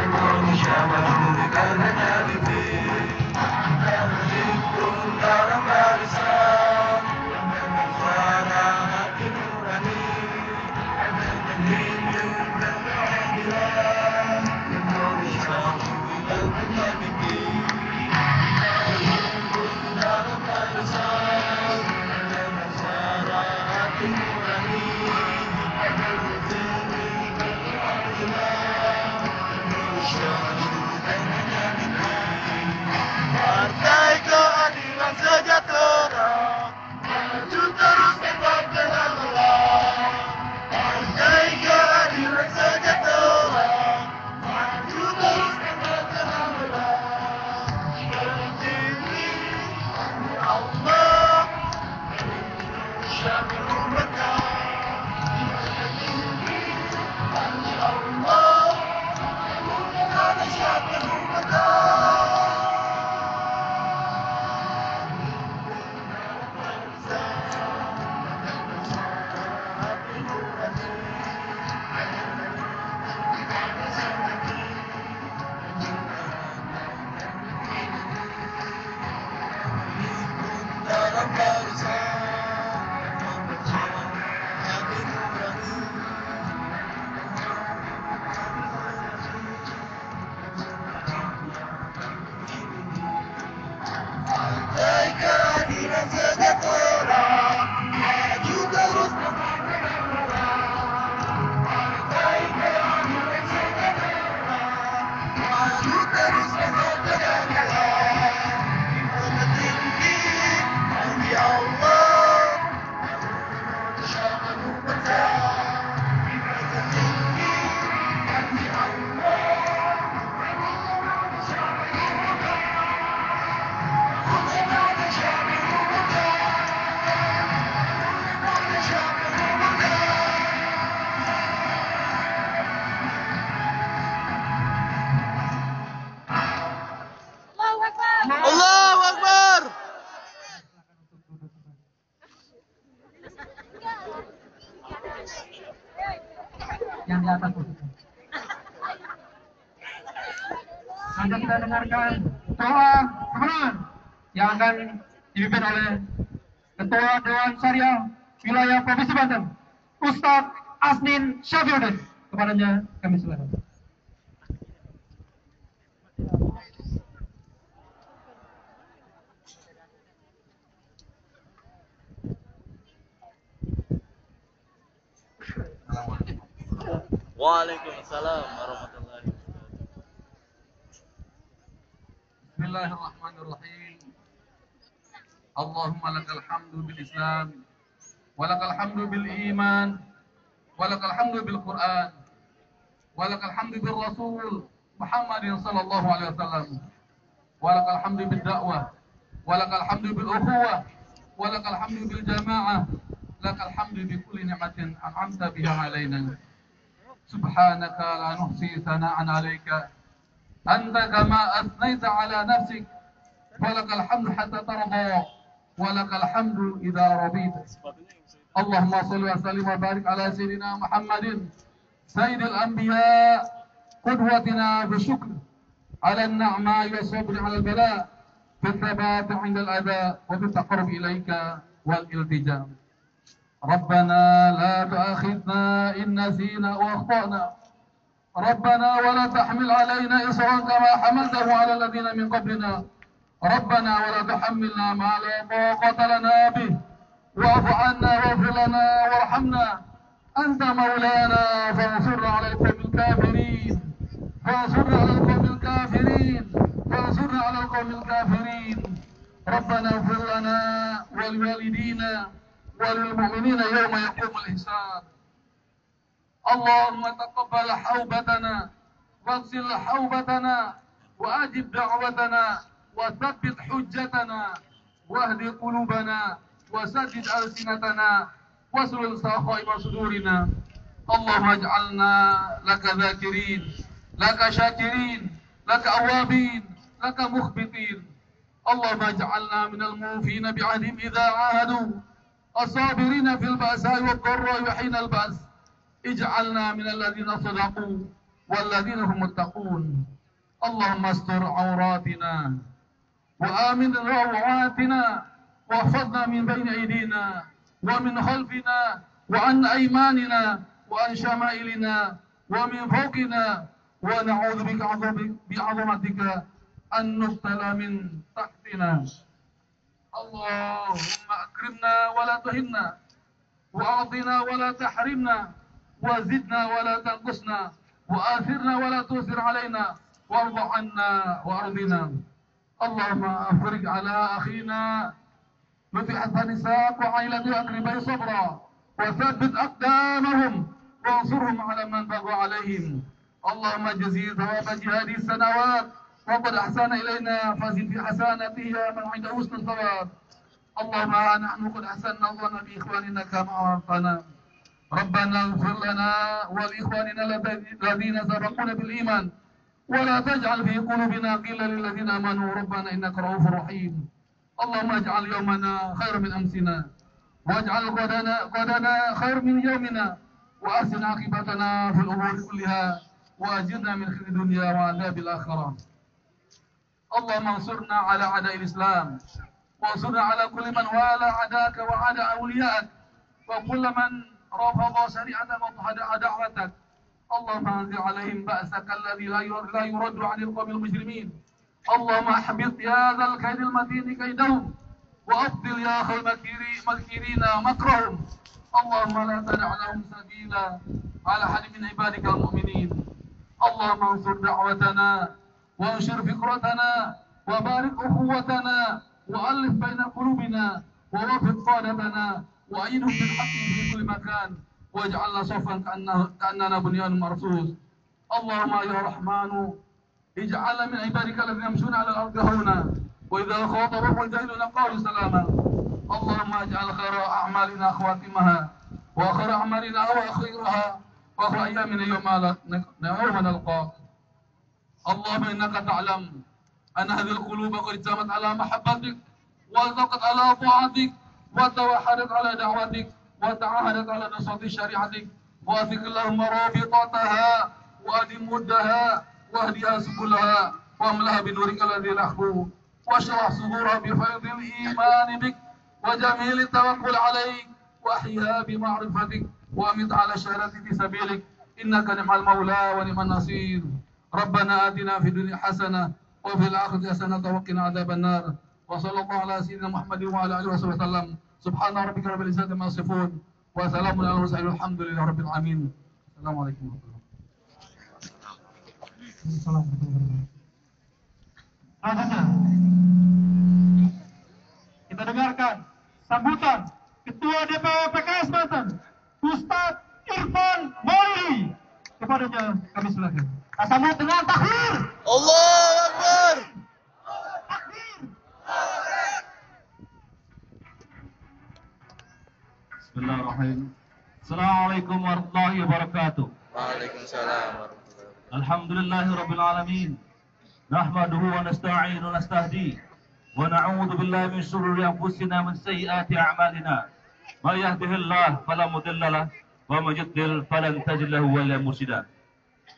Indonesia maju karena Nabi. Dalam barisan suara hati nurani, menjunjung keadilan. Indonesia maju karena Nabi. Dalam barisan suara hati nurani, menjunjung keadilan. Indonesia maju karena Nabi. Partai Keadilan Sejahtera maju terus membangkang Allah. Partai Keadilan Sejahtera maju terus membangkang Allah. Berdiri demi Allah, Indonesia penuh berkah. Berdiri demi Allah, Indonesia penuh berkah. Allahu Akbar. Yang di atas itu. Nanti kita dengarkan doa kemenangan yang akan dipimpin oleh Ketua Dewan Syariah Wilayah Provinsi Banten, Ustadz Asnin Syafiuddin. Kepadanya kami silakan. Waalaikumsalam warahmatullahi wabarakatuh. Bismillahirrahmanirrahim. Allahumma lakal hamdu bil Islam, wa lakal hamdu bil iman, wa lakal hamdu bil Quran, wa lakal hamdu bil Rasul Muhammadin sallallahu alaihi wasallam, wa lakal hamdu bil da'wah, wa lakal hamdu bil ukhuwah, wa lakal hamdu bil jamaah, lakal hamdu bi kulli ni'matin an'amta biha alaina. Subhanaka la nuhsi sana'an 'alaika anta kama asnaita 'ala nafsik walakal hamdu hatta tarda walakal hamdu idza radita. Allahumma shalli wa sallim wa barik ala sayyidina Muhammadin sayyidil anbiya qudwatina bi syukr 'ala an-ni'ma wa sabr 'ala al-bala bi thabat 'inda al-adha wa bi taqarrub ilayka wal iltija. ربنا لا تؤاخذنا إن نسينا وأخطأنا ربنا ولا تحمل علينا إصرا كما حملته على الذين من قبلنا ربنا ولا تحملنا ما لا طاقة لنا به واعف عنا واغفر لنا وارحمنا أنت مولانا فانصرنا على القوم الكافرين فانصرنا على القوم الكافرين فانصرنا على القوم الكافرين ربنا اغفر لنا ولوالدينا وللمؤمنين يوم يقوم الحساب. اللهم تقبل حوبتنا واغسل حوبتنا وأجب دعوتنا وثبت حجتنا واهد قلوبنا وسدد ألسنتنا واسلل سخائم صدورنا. اللهم اجعلنا لك ذاكرين لك شاكرين لك أوابين لك مخبتين. اللهم اجعلنا من الموفين بعهدهم إذا عاهدوا الصابرين في البأساء والضراء وحين البأس. اجعلنا من الذين صدقوا والذين هم متقون. اللهم استر عوراتنا وآمن روعاتنا واحفظنا من بين أيدينا ومن خلفنا وعن أيماننا وعن شمائلنا ومن فوقنا، ونعوذ بك بعظمتك أن نبتلى من تحتنا. اللهم أكرمنا ولا تهنا، وأعطنا ولا تحرمنا، وزدنا ولا تنقصنا، وآثرنا ولا تؤثر علينا، وارض عنا وأرضنا. اللهم أفرج على أخينا لطفي حسن إسحاق وعائلته وأقربائه صبرا، وثبت أقدامهم وانصرهم على من بغى عليهم. اللهم جزيه ثواب جهاده السنوات، وقد أحسن إلينا فزد في حسناته من عند حسن الثواب. اللهم نحن قد أحسننا الظن بإخواننا كما أمرتنا. ربنا اغفر لنا ولإخواننا الذين سبقونا بالإيمان، ولا تجعل في قلوبنا غلا للذين آمنوا ربنا إنك رؤوف رحيم. اللهم اجعل يومنا خير من أمسنا، واجعل غدنا خير من يومنا، وأحسن عاقبتنا في الأمور كلها، وأجرنا من خزي الدنيا وعذاب الآخرة. اللهم انصرنا على أعداء الإسلام، وانصرنا على كل من والى عداك وعادى أولياءك، وكل من رفض شريعتك وضحى دعوتك. اللهم انزل عليهم بأسك الذي لا يرد عن القوم المجرمين. اللهم احبط يا ذا الكيد المتين كيدهم، وأبطل يا أخي المكيرين مكرهم. اللهم لا تدع لهم سبيلا على حد من عبادك المؤمنين. اللهم انصر دعوتنا، وانشر فكرتنا، وبارك أخوتنا، وألف بين قلوبنا، ووفق قادتنا، وأيدهم بالحق في كل مكان، واجعلنا صفا كأننا بنيان مرصوص. اللهم يا رحمن اجعلنا من عبادك الذين يمشون على الأرض هونا، وإذا خاطبهم الجاهلون قالوا سلاما. اللهم اجعل خير أعمالنا خواتمها، وآخر أعمالنا وأخيرها، وآخر أيامنا يوم نلقاك. اللهم إنك تعلم أن هذه القلوب قد اجتمعت على محبتك، والتقت على طاعتك، وتوحدت على دعوتك، وتعاهدت على نصرة شريعتك. واثق اللهم رابطتها، وأدم مدها، واهدها سبلها، واملها بنورك الذي لا يخبو، واشرح صدورها بفيض الإيمان بك وجميل التوكل عليك، واحيها بمعرفتك، وامت على الشهادة في سبيلك، إنك نعم المولى ونعم النصير. ربنا آتنا في الدنيا حسنة وفي الآخرة حسنة وقنا عذاب النار. وصلى الله على سيدنا محمد وعلى آله وصحبه وسلم. سبحان ربك رب العزة عما يصفون، وسلام على المرسلين والحمد لله رب العالمين. السلام عليكم ورحمة الله. Selanjutnya kita dengarkan sambutan Ketua DPW PKS Banten, Ustadz Irfan Maulidi. Kepadanya kami silakan. Sambut dengan takbir. Allahu Akbar. Bismillahirrahmanirrahim. Assalamualaikum warahmatullahi wabarakatuh. Waalaikumsalam warahmatullahi wabarakatuh. Alhamdulillahi rabbil alamin. Nahmaduhu wa nasta'inu wa nastahdi wa na'udzu billahi min shururi anfusina min sayyiati a'malina. May yahdihillahu fala mudilla lahu wa may yudlil falan tajid lahu waliyan mursyida.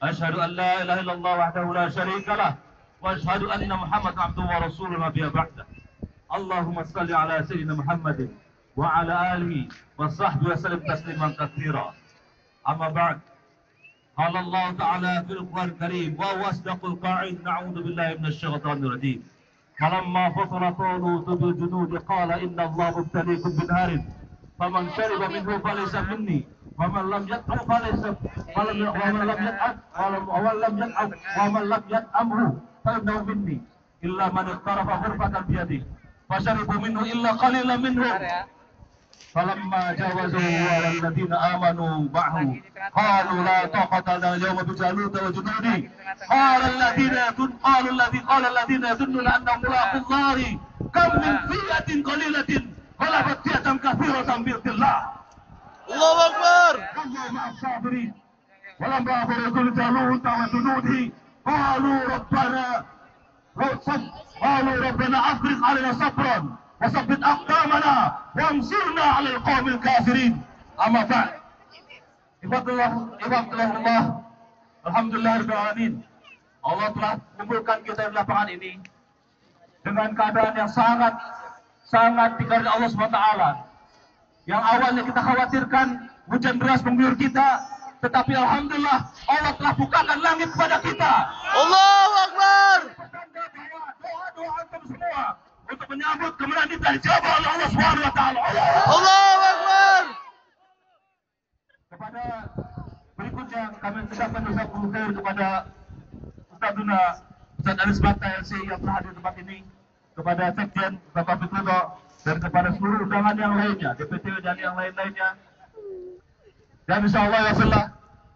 Asyhadu an la ilaha illallah wahdahu la syarika lah, wa asyhadu anna Muhammadan abduhu wa rasuluhu nabiyya ba'da. Allahumma shalli ala sayyidina Muhammadin wa ala alihi wa sahbihi wa sallim tasliman katsira. Amma ba'd. قال الله تعالى في القرآن الكريم وهو أصدق القائل نعوذ بالله من الشيطان الرجيم فلما فصل طالوت بالجنود قال إن الله مبتليكم بنهر فمن شرب منه فليس مني ومن لم يطعم ومن لم يطعمه فإنه مني إلا من اقترف غرفة بيده فشربوا منه إلا قليلا منهم فلما جاوزوا والذين آمنوا معه قالوا لا طاقة لنا اليوم بجالوت وجنوده قال الذين يظنون أنهم ملاقو الله كم من فئة قليلة غلبت فئة كثيرة بإذن الله. Allahu Akbar. الله مع الصابرين. ولما برزوا جالوت وجنوده قالوا ربنا أفرغ علينا صبرا وثبت أقدامنا وانصرنا على القوم الكافرين. أما بعد عباد الله Alhamdulillahirrahmanirrahim. Allah telah kumpulkan kita di lapangan ini dengan keadaan yang sangat dikarenakan Allah SWT. Yang awalnya kita khawatirkan hujan deras mengguyur kita, tetapi alhamdulillah Allah telah bukakan langit kepada kita. Allahu Akbar. Pertanda bahwa doa-doa antum semua untuk menyambut kemenangan kita dijawab oleh Allah SWT. Allahu Akbar. Kepada berikutnya kami ucapkan jazakumullah khair kepada Ustaz Duna, Ustaz Aris Bata LC yang telah hadir di tempat ini, kepada Sekjen Bapak Fitrudo, dan kepada seluruh undangan yang lainnya, DPT dan yang lain-lainnya. Dan insya Allah ya Allah,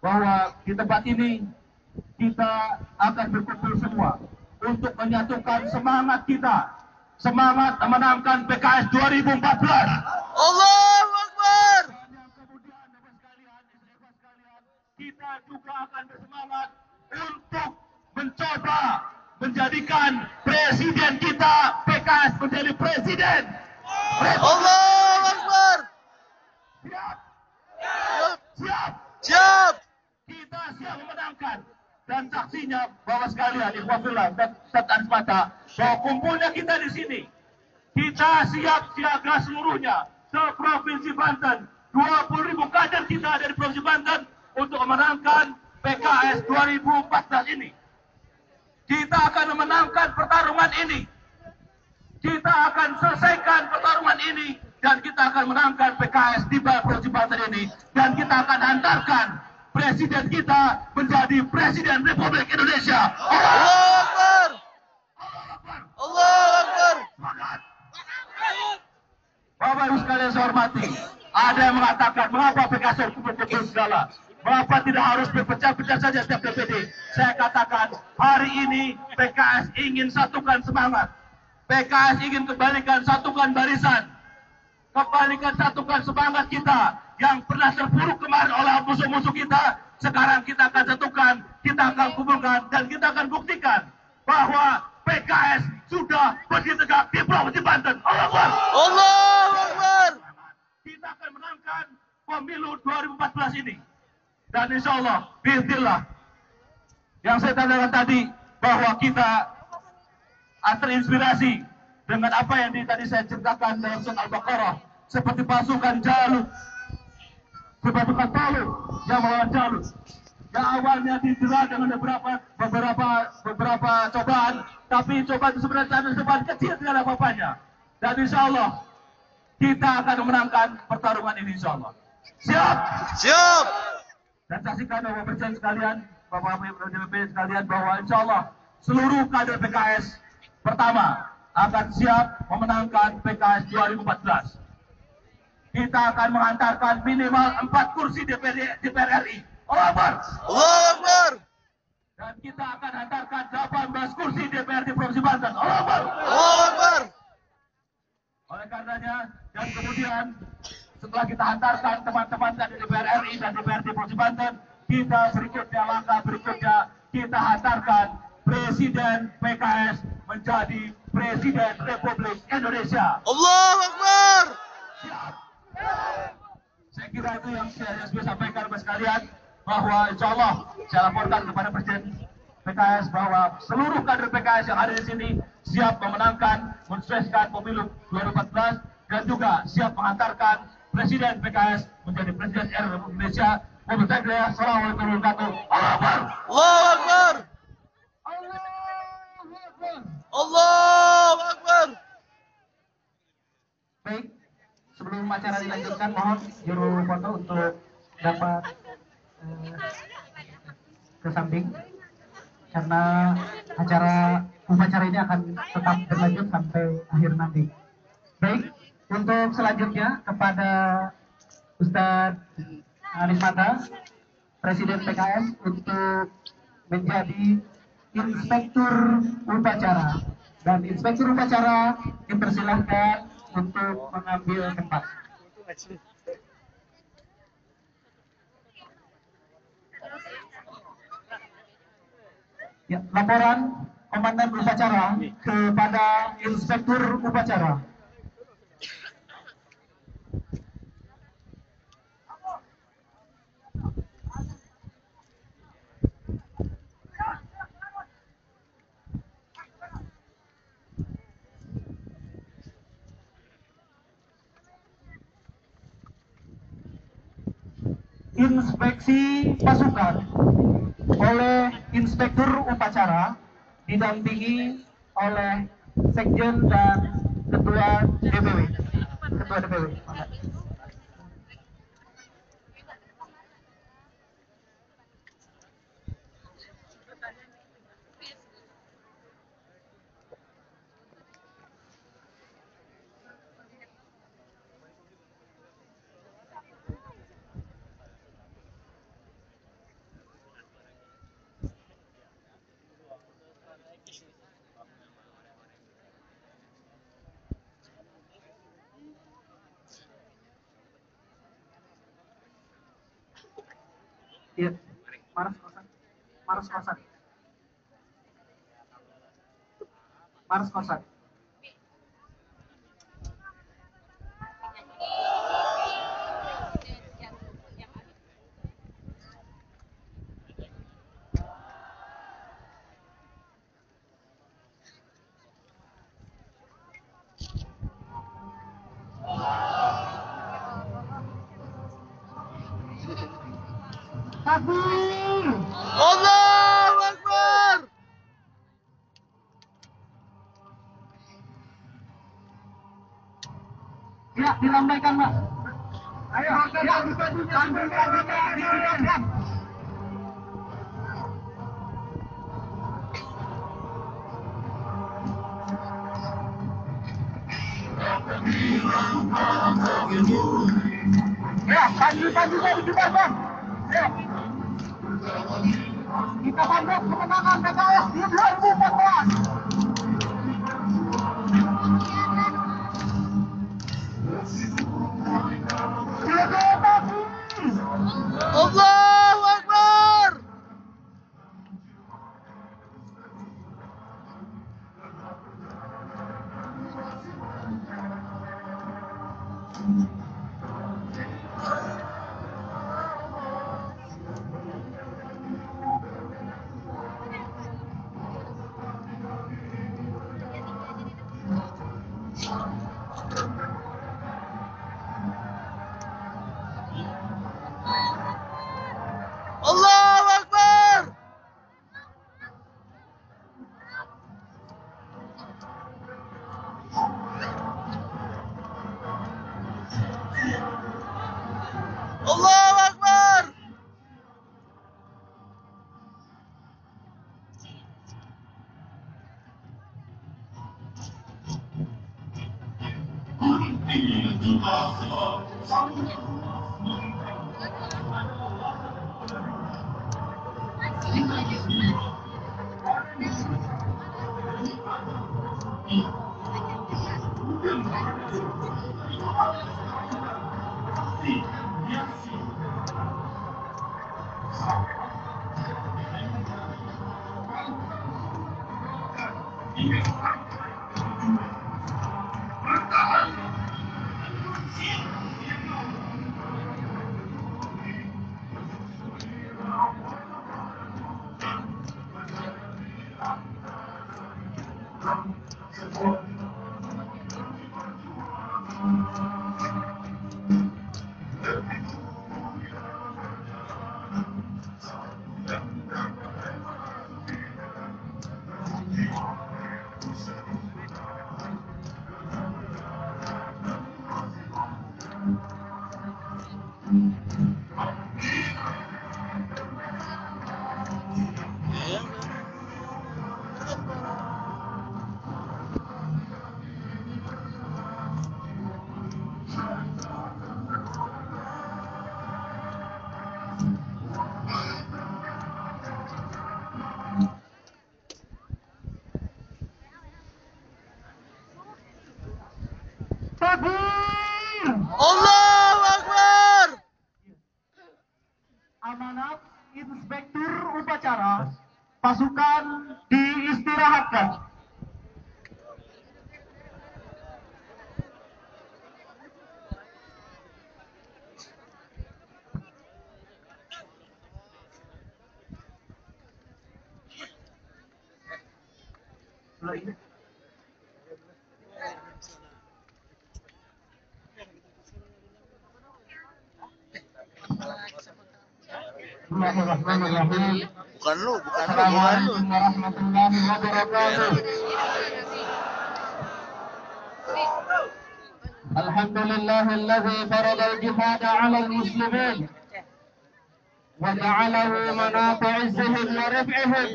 bahwa di tempat ini kita akan berkumpul semua untuk menyatukan semangat kita, semangat memenangkan PKS 2014. Allahu Akbar. Dan yang kemudian Bapak sekalian, ibu-ibu sekalian, kita juga akan bersemangat untuk mencoba menjadikan presiden kita PKS menjadi presiden. Allahu Akbar. Siap, Siap. siap. Siap. Kita siap memenangkan. Dan saksinya Bapak sekalian, ikhwafillah dan Ustaz Aris Mata, bahwa kumpulnya kita di sini, kita siap siaga seluruhnya se-Provinsi Banten. 20.000 kader kita dari Provinsi Banten untuk memenangkan PKS 2014 ini. Kita akan memenangkan pertarungan ini. Kita akan selesaikan pertarungan ini. Dan kita akan menangkan PKS di Provinsi Banten ini. Dan kita akan hantarkan presiden kita menjadi Presiden Republik Indonesia. Allahu Akbar. Allahu Akbar. Semangat. Bapak Ibu sekalian saya hormati, ada yang mengatakan mengapa PKS harus kumpul segala, mengapa tidak harus berpecah-pecah saja setiap DPD. Saya katakan hari ini PKS ingin satukan semangat, PKS ingin kembalikan satukan barisan, kembalikan satukan semangat kita yang pernah terpuruk kemarin oleh musuh-musuh kita. Sekarang kita akan satukan, kita akan kumpulkan, dan kita akan buktikan bahwa PKS sudah berdiri tegak di Provinsi Banten. Allahu Akbar. Allahu Akbar. Kita akan menangkan pemilu 2014 ini. Dan insya Allah, bismillah, yang saya katakan tadi, bahwa kita terinspirasi dengan apa yang tadi saya ceritakan dalam surat Al-Baqarah, seperti pasukan Jalut, pasukan Talut yang melawan Jalut, yang awalnya didera dengan beberapa cobaan, tapi cobaan itu sebenarnya cobaan kecil, tidak ada apa-apanya. Dan insya Allah kita akan memenangkan pertarungan ini, insya Allah. Siap? Siap. Dan saksikan Bapak Presiden sekalian, Bapak-Bapak DPP sekalian, bahwa insya Allah seluruh kader PKS pertama akan siap memenangkan PKS 2014. Kita akan menghantarkan minimal 4 kursi DPR RI. Allahu Akbar. Allahu Akbar. Dan kita akan hantarkan 18 kursi DPR di Provinsi Banten. Allahu Akbar. Allahu Akbar. Oleh karenanya, dan kemudian setelah kita hantarkan teman-teman dari DPR RI dan DPRD Provinsi Banten, kita berikutnya, langkah berikutnya, kita hantarkan Presiden PKS menjadi Presiden Republik Indonesia. Allahu Akbar. Siap. Saya kira itu yang saya bisa sampaikan kepada sekalian, bahwa insya Allah saya laporkan kepada Presiden PKS bahwa seluruh kader PKS yang ada di sini siap memenangkan, mensukseskan pemilu 2014, dan juga siap menghantarkan Presiden PKS menjadi Presiden Republik Indonesia. Assalamualaikum warahmatullahi wabarakatuh. Allahu Akbar. Allahu Akbar. Allahu Akbar. Allahu Akbar. Baik, sebelum acara dilanjutkan, mohon juru foto untuk dapat ke samping, karena upacara ini akan tetap berlanjut sampai akhir nanti. Baik, untuk selanjutnya kepada Ustadz Aris Mata, Presiden PKS, untuk menjadi Inspektur Upacara. Dan Inspektur Upacara dipersilahkan untuk mengambil tempat. Ya, laporan Komandan Upacara kepada Inspektur Upacara. inspeksi pasukan oleh inspektur upacara didampingi oleh sekjen dan ketua DPW. Ketua DPW. Iya, Maras Kosan. Maras Kosan. Maras Kosan. Takbir! Allahu Akbar. Ya, dilambaikan, Mbak. Ayo, ya, dilakukan. Ya, pagi-pagi dari kita, Bang. Ya. Kita sambut kemenangan PKS di 2014. Allahu Akbar. Allahu Akbar. Allahu Akbar. Takbir! Allahu Akbar. Amanat inspektur upacara pasukan diistirahatkan. Bismillahirrahmanirrahim. Bukan lu. Assalamualaikum warahmatullahi wabarakatuh. Alhamdulillahilladzi faradal jihada 'alal muslimin wa ja'alahu manafi' 'izzihim wa rif'ihim.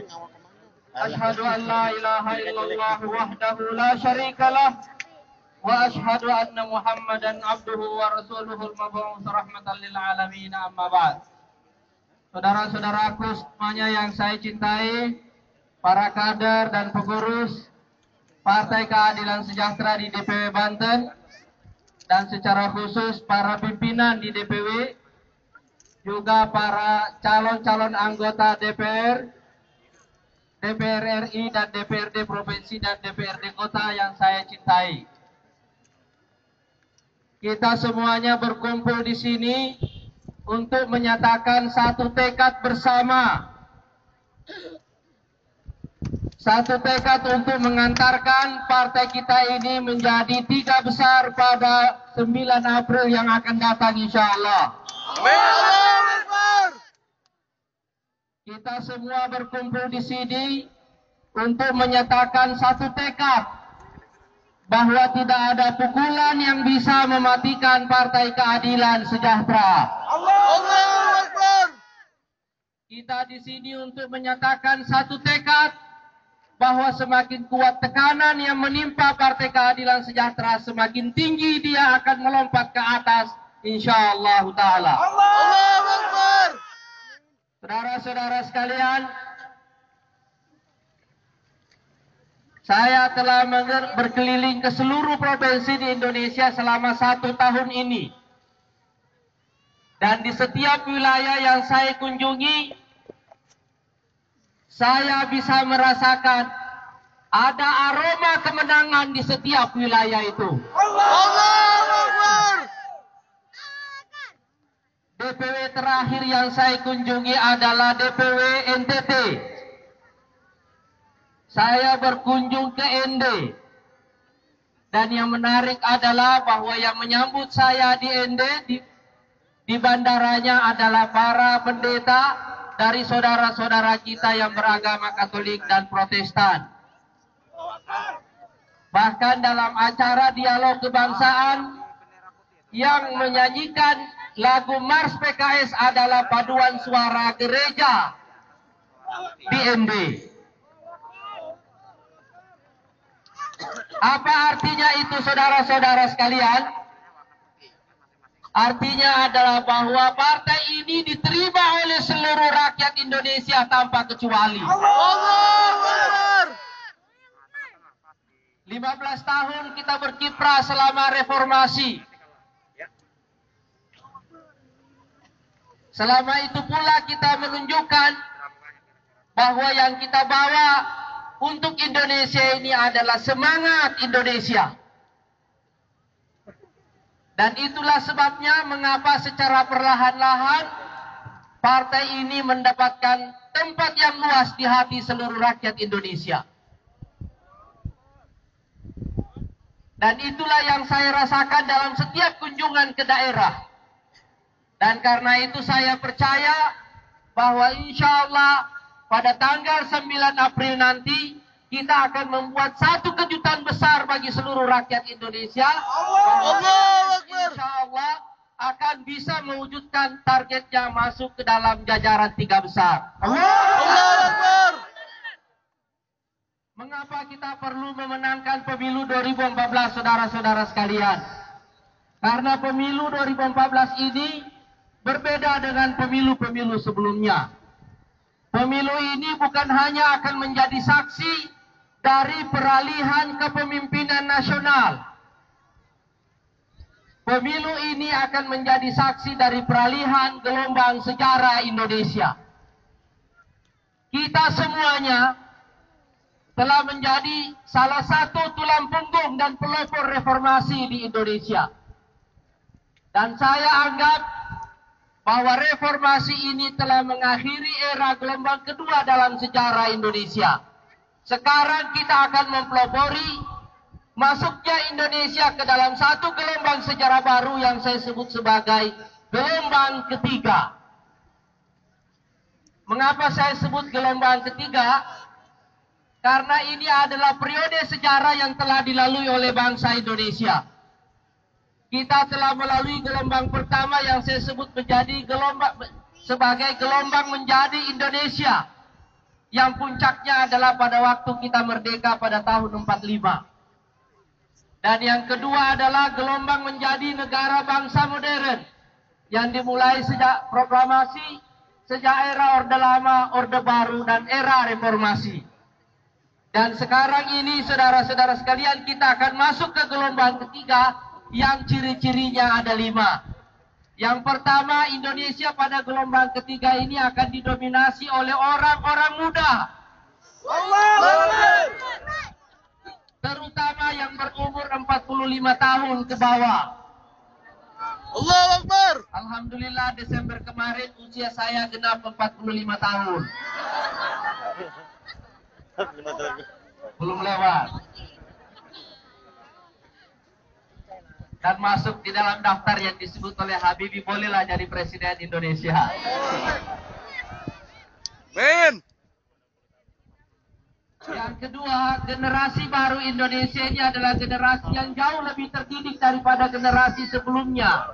Ashhadu an la ilaha illallah wahdahu la syarika lah wa ashhadu anna Muhammadan abduhu wa rasuluhul mab'uts rahmatan lil alamin, amma ba'd. Saudara-saudaraku semuanya yang saya cintai, para kader dan pengurus Partai Keadilan Sejahtera di DPW Banten, dan secara khusus para pimpinan di DPW, juga para calon-calon anggota DPR, DPR RI dan DPRD Provinsi dan DPRD Kota yang saya cintai. Kita semuanya berkumpul di sini untuk menyatakan satu tekad bersama. Satu tekad untuk mengantarkan partai kita ini menjadi 3 besar pada 9 April yang akan datang, insya Allah. Kita semua berkumpul di sini untuk menyatakan satu tekad bahwa tidak ada pukulan yang bisa mematikan Partai Keadilan Sejahtera. Allahu Akbar. Kita di sini untuk menyatakan satu tekad bahwa semakin kuat tekanan yang menimpa Partai Keadilan Sejahtera, semakin tinggi dia akan melompat ke atas, insyaallah ta'ala. Allahu Akbar. Saudara-saudara sekalian, saya telah berkeliling ke seluruh provinsi di Indonesia selama 1 tahun ini. Dan di setiap wilayah yang saya kunjungi, saya bisa merasakan ada aroma kemenangan di setiap wilayah itu. Allahu Akbar. DPW terakhir yang saya kunjungi adalah DPW NTT. Saya berkunjung ke ND. Dan yang menarik adalah bahwa yang menyambut saya di ND, di bandaranya adalah para pendeta dari saudara-saudara kita yang beragama Katolik dan Protestan. Bahkan dalam acara dialog kebangsaan yang menyanyikan lagu Mars PKS adalah paduan suara gereja di ND. Apa artinya itu, saudara-saudara sekalian? Artinya adalah bahwa partai ini diterima oleh seluruh rakyat Indonesia tanpa kecuali. Allahu Akbar. 15 tahun kita berkiprah selama reformasi. Selama itu pula kita menunjukkan bahwa yang kita bawa untuk Indonesia ini adalah semangat Indonesia. Dan itulah sebabnya mengapa secara perlahan-lahan partai ini mendapatkan tempat yang luas di hati seluruh rakyat Indonesia. Dan itulah yang saya rasakan dalam setiap kunjungan ke daerah. Dan karena itu saya percaya bahwa insya Allah pada tanggal 9 April nanti kita akan membuat satu kejutan besar bagi seluruh rakyat Indonesia. Insya Allah akan bisa mewujudkan targetnya masuk ke dalam jajaran 3 besar. Allahu Akbar. Mengapa kita perlu memenangkan pemilu 2014, saudara-saudara sekalian? Karena pemilu 2014 ini berbeda dengan pemilu-pemilu sebelumnya. Pemilu ini bukan hanya akan menjadi saksi dari peralihan kepemimpinan nasional. Pemilu ini akan menjadi saksi dari peralihan gelombang sejarah Indonesia. Kita semuanya telah menjadi salah satu tulang punggung dan pelopor reformasi di Indonesia. Dan saya anggap bahwa reformasi ini telah mengakhiri era gelombang kedua dalam sejarah Indonesia. Sekarang kita akan mempelopori masuknya Indonesia ke dalam satu gelombang sejarah baru yang saya sebut sebagai gelombang ketiga. Mengapa saya sebut gelombang ketiga? Karena ini adalah periode sejarah yang telah dilalui oleh bangsa Indonesia. Kita telah melalui gelombang pertama yang saya sebut menjadi sebagai gelombang menjadi Indonesia. Yang puncaknya adalah pada waktu kita merdeka pada tahun 45. Dan yang kedua adalah gelombang menjadi negara bangsa modern. Yang dimulai sejak proklamasi, sejak era Orde Lama, Orde Baru, dan era reformasi. Dan sekarang ini saudara-saudara sekalian kita akan masuk ke gelombang ketiga yang ciri-cirinya ada 5. Yang pertama, Indonesia pada gelombang ketiga ini akan didominasi oleh orang-orang muda. Terutama yang berumur 45 tahun ke bawah. Allahu Akbar. Alhamdulillah Desember kemarin usia saya genap 45 tahun. Belum lewat. Dan masuk di dalam daftar yang disebut oleh Habibie, bolehlah jadi presiden Indonesia. Men. Yang kedua, generasi baru Indonesia ini adalah generasi yang jauh lebih terdidik daripada generasi sebelumnya.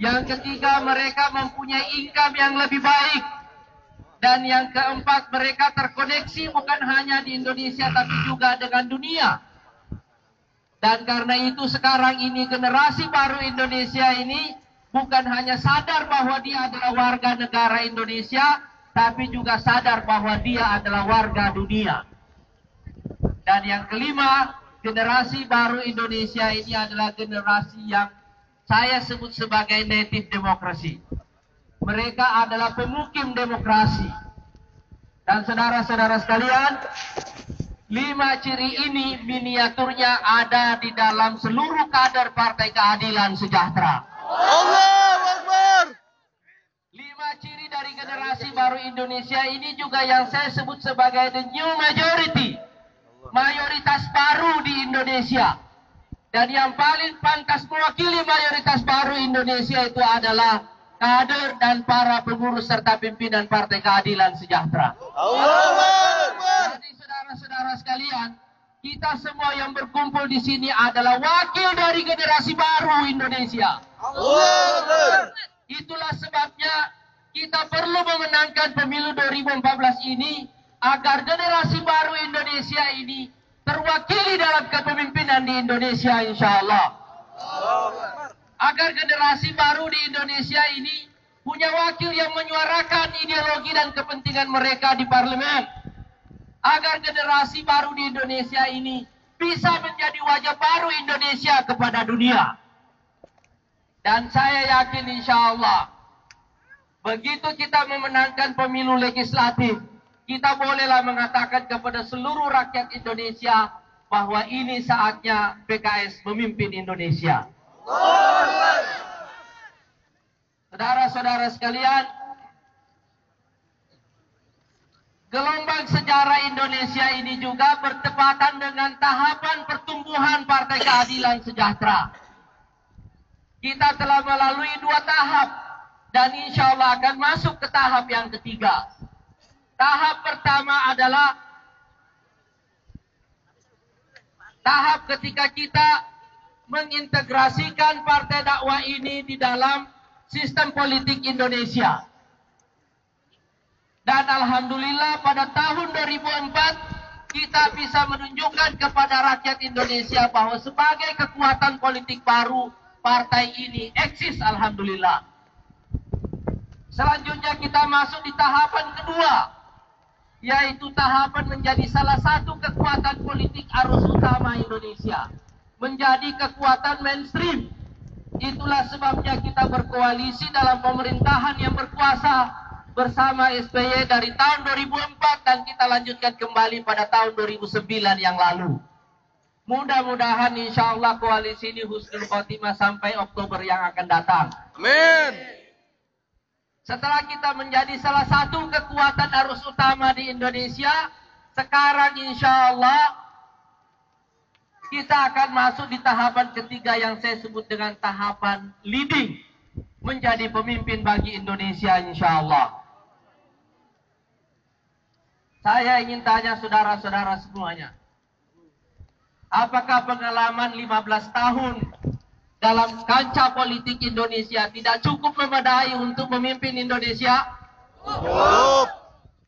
Yang ketiga, mereka mempunyai income yang lebih baik. Dan yang keempat, mereka terkoneksi bukan hanya di Indonesia tapi juga dengan dunia. Dan karena itu sekarang ini generasi baru Indonesia ini bukan hanya sadar bahwa dia adalah warga negara Indonesia, tapi juga sadar bahwa dia adalah warga dunia. Dan yang kelima, generasi baru Indonesia ini adalah generasi yang saya sebut sebagai native demokrasi. Mereka adalah pemukim demokrasi. Dan saudara-saudara sekalian, 5 ciri ini miniaturnya ada di dalam seluruh kader Partai Keadilan Sejahtera. Allahu Akbar. 5 ciri dari generasi baru Indonesia ini juga yang saya sebut sebagai the new majority. Mayoritas baru di Indonesia. Dan yang paling pantas mewakili mayoritas baru Indonesia itu adalah kader dan para pengurus serta pimpinan Partai Keadilan Sejahtera. Allahu Akbar. Jadi saudara-saudara sekalian, kita semua yang berkumpul di sini adalah wakil dari generasi baru Indonesia. Allahu Akbar. Itulah sebabnya kita perlu memenangkan pemilu 2014 ini agar generasi baru Indonesia ini terwakili dalam kepemimpinan di Indonesia, insya Allah. Agar generasi baru di Indonesia ini punya wakil yang menyuarakan ideologi dan kepentingan mereka di parlemen. Agar generasi baru di Indonesia ini bisa menjadi wajah baru Indonesia kepada dunia. Dan saya yakin insya Allah, begitu kita memenangkan pemilu legislatif, kita bolehlah mengatakan kepada seluruh rakyat Indonesia bahwa ini saatnya PKS memimpin Indonesia. Saudara-saudara sekalian, gelombang sejarah Indonesia ini juga bertepatan dengan tahapan pertumbuhan Partai Keadilan Sejahtera. Kita telah melalui 2 tahap dan insya Allah akan masuk ke tahap yang ketiga. Tahap pertama adalah tahap ketika kita mengintegrasikan partai dakwah ini di dalam sistem politik Indonesia. Dan alhamdulillah pada tahun 2004 kita bisa menunjukkan kepada rakyat Indonesia bahwa sebagai kekuatan politik baru partai ini eksis, alhamdulillah. Selanjutnya kita masuk di tahapan kedua, yaitu tahapan menjadi salah satu kekuatan politik arus utama Indonesia, menjadi kekuatan mainstream. Itulah sebabnya kita berkoalisi dalam pemerintahan yang berkuasa bersama SBY dari tahun 2004 dan kita lanjutkan kembali pada tahun 2009 yang lalu. Mudah-mudahan insya Allah koalisi ini husnul khotimah sampai Oktober yang akan datang. Amin. Setelah kita menjadi salah satu kekuatan arus utama di Indonesia, sekarang insya Allah kita akan masuk di tahapan ketiga yang saya sebut dengan tahapan leading, menjadi pemimpin bagi Indonesia insya Allah. Saya ingin tanya saudara-saudara semuanya. Apakah pengalaman 15 tahun dalam kancah politik Indonesia tidak cukup memadai untuk memimpin Indonesia? Cukup.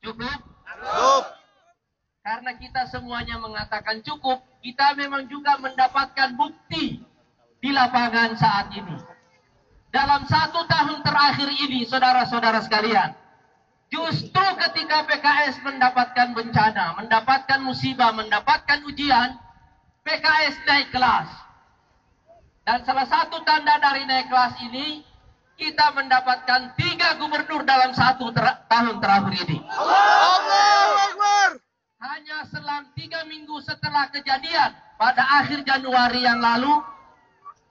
Cukup? Cukup. Karena kita semuanya mengatakan cukup, kita memang juga mendapatkan bukti di lapangan saat ini. Dalam 1 tahun terakhir ini, saudara-saudara sekalian, justru ketika PKS mendapatkan bencana, mendapatkan musibah, mendapatkan ujian, PKS naik kelas. Dan salah satu tanda dari naik kelas ini, kita mendapatkan 3 gubernur dalam 1 tahun terakhir ini. Allahu Akbar. Hanya selang 3 minggu setelah kejadian pada akhir Januari yang lalu,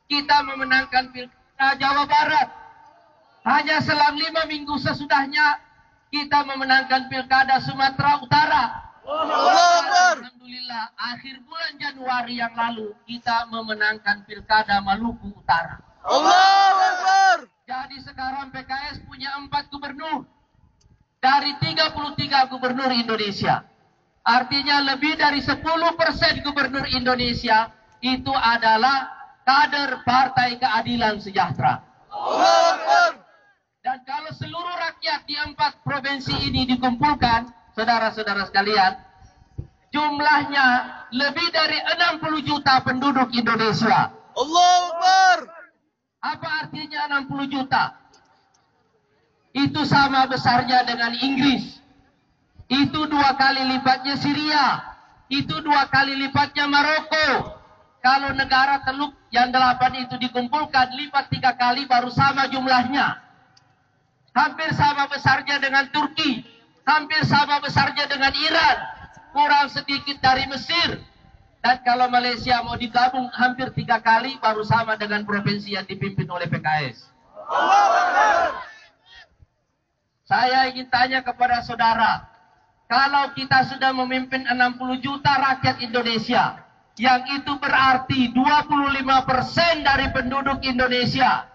kita memenangkan Pilkada Jawa Barat. Hanya selang 5 minggu sesudahnya, kita memenangkan Pilkada Sumatera Utara. Allahu Akbar. Alhamdulillah, akhir bulan Januari yang lalu, kita memenangkan Pilkada Maluku Utara. Allahu Akbar. Jadi sekarang PKS punya 4 gubernur dari 33 gubernur Indonesia. Artinya lebih dari 10% gubernur Indonesia itu adalah kader Partai Keadilan Sejahtera. Allahu Akbar. Dan kalau seluruh rakyat di 4 provinsi ini dikumpulkan, saudara-saudara sekalian, jumlahnya lebih dari 60 juta penduduk Indonesia. Allahu Akbar. Apa artinya 60 juta? Itu sama besarnya dengan Inggris. Itu 2 kali lipatnya Syria. Itu 2 kali lipatnya Maroko. Kalau negara Teluk yang 8 itu dikumpulkan, lipat 3 kali baru sama jumlahnya. Hampir sama besarnya dengan Turki. Hampir sama besarnya dengan Iran. Kurang sedikit dari Mesir. Dan kalau Malaysia mau digabung hampir 3 kali baru sama dengan provinsi yang dipimpin oleh PKS. Saya ingin tanya kepada saudara, kalau kita sudah memimpin 60 juta rakyat Indonesia, yang itu berarti 25% dari penduduk Indonesia.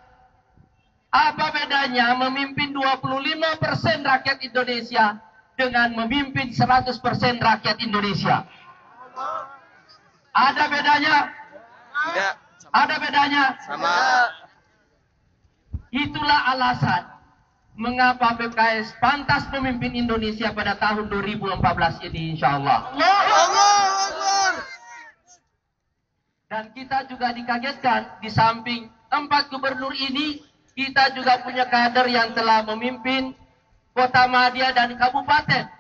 Apa bedanya memimpin 25% rakyat Indonesia dengan memimpin 100% rakyat Indonesia? Ada bedanya? Tidak. Ada bedanya? Sama. Itulah alasan mengapa PKS pantas memimpin Indonesia pada tahun 2014 ini, insya Allah. Allahu Akbar. Dan kita juga dikagetkan, di samping 4 gubernur ini, kita juga punya kader yang telah memimpin kota madya dan kabupaten.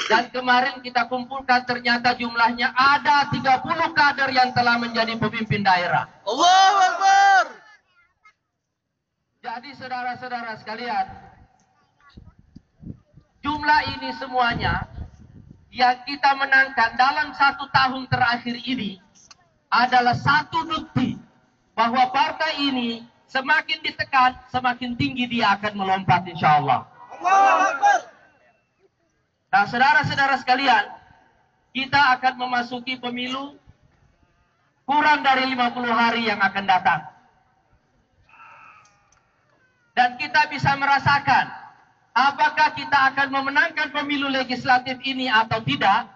Dan kemarin kita kumpulkan ternyata jumlahnya ada 30 kader yang telah menjadi pemimpin daerah. Allahu Akbar. Jadi saudara-saudara sekalian, jumlah ini semuanya yang kita menangkan dalam 1 tahun terakhir ini adalah satu bukti bahwa partai ini semakin ditekan, semakin tinggi dia akan melompat, insya Allah. Allahu Akbar. Nah, saudara-saudara sekalian, kita akan memasuki pemilu kurang dari 50 hari yang akan datang. Dan kita bisa merasakan apakah kita akan memenangkan pemilu legislatif ini atau tidak,